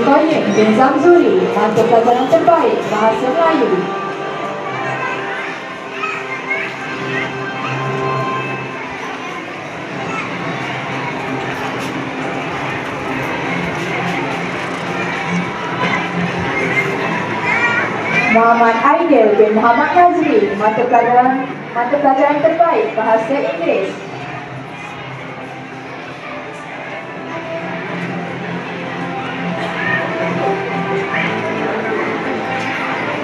Koyek bin Zamzuri, Mantu Pelajaran Terbaik Bahasa Melayu. Muhammad Aidil bin Muhammad Nazri, Mata Pelajaran Terbaik Bahasa Inggeris.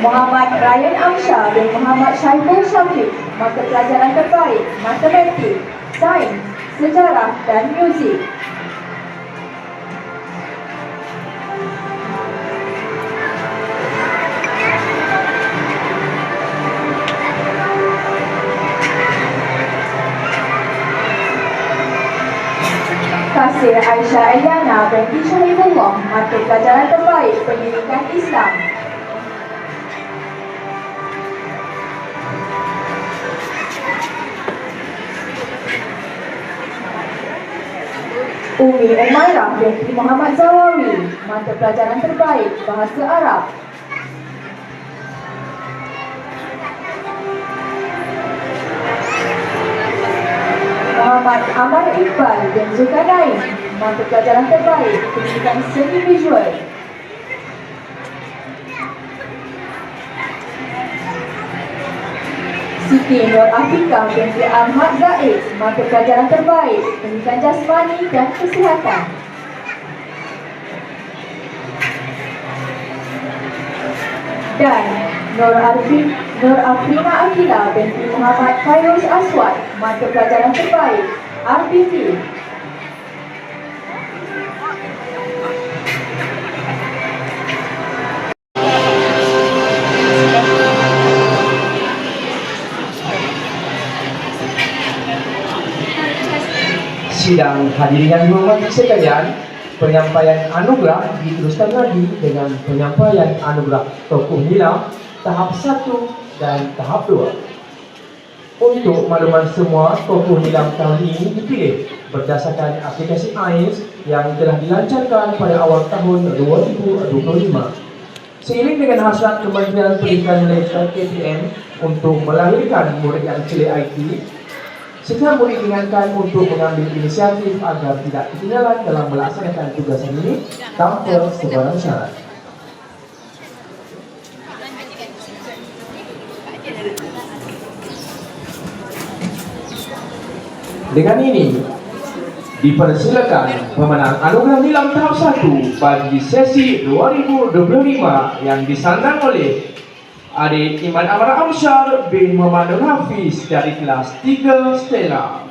Muhammad Ryan Amsyar bin Muhammad Syaiful Syafiq, Mata Pelajaran Terbaik Matematik, Sains, Sejarah dan Muzik. Kasir Aisyah Eliana binti Syahibullah, Mata Pelajaran Terbaik Pendidikan Islam. Umi Umairah binti Muhammad Zawawi, Mata Pelajaran Terbaik Bahasa Arab. Muhammad Amar Iqbal bin Zulkarnain, Mata Pelajaran Terbaik Pendidikan Seni Visual. Siti Nur Afiqah binti Ahmad Zaid, Mata Pelajaran Terbaik Pendidikan Jasmani dan Kesihatan. Dan Nur Afrina Akila binti Muhammad Fairuz Aswad, Mata Pelajaran Terbaik RPT. Sidang hadirin yang dihormati sekalian, penyampaian anugerah diteruskan lagi dengan penyampaian anugerah tokoh nilai tahap 1 dan tahap 2. Untuk makluman semua, tokoh nilai tahun ini dipilih berdasarkan aplikasi AIS yang telah dilancarkan pada awal tahun 2025. Seiring dengan hasrat Kementerian Pendidikan Malaysia KPM untuk melahirkan murid yang celik IT, setiap murid diingatkan untuk mengambil inisiatif agar tidak ketinggalan dalam melaksanakan tugasan ini tanpa sebarang syarat. Dengan ini, dipersilakan pemenang anugerah Nilam tahap 1 bagi sesi 2025 yang disandang oleh Adik Iman Amar Amsyar bin Muhammad Nur Hafiz dari kelas 3 Stella.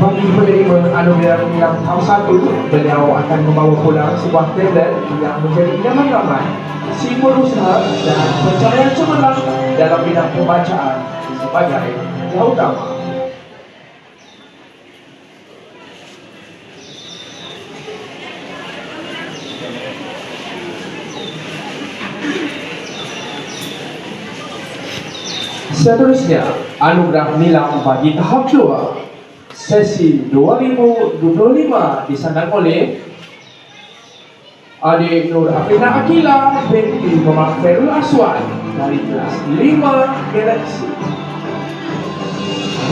Bagi penerima anugerah Nilam tahap 1, beliau akan membawa pulang sebuah tablet yang menjadi idaman ramai, simbol usaha dan pencapaian cemerlang dalam bidang pembacaan sebagai yang utama. Seterusnya, anugerah Nilam bagi tahap 2 sesi 2025 disandang oleh Adik Nur Afina Akila binti Muhammad Khairul Aswan dari kelas 5 Galaxy.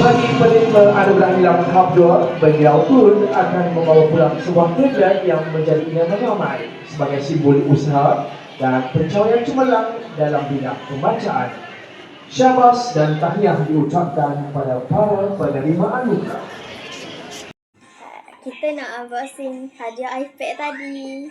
Bagi penerima anugerah nilai tahap 2, beliau pun akan membawa pulang sebuah tablet yang menjadi idaman ramai sebagai simbol usaha dan pencapaian cemerlang dalam bidang pembacaan. Syabas dan tahniah diucapkan kepada para penerima anugerah. Kita nak unboxing hadiah iPad tadi.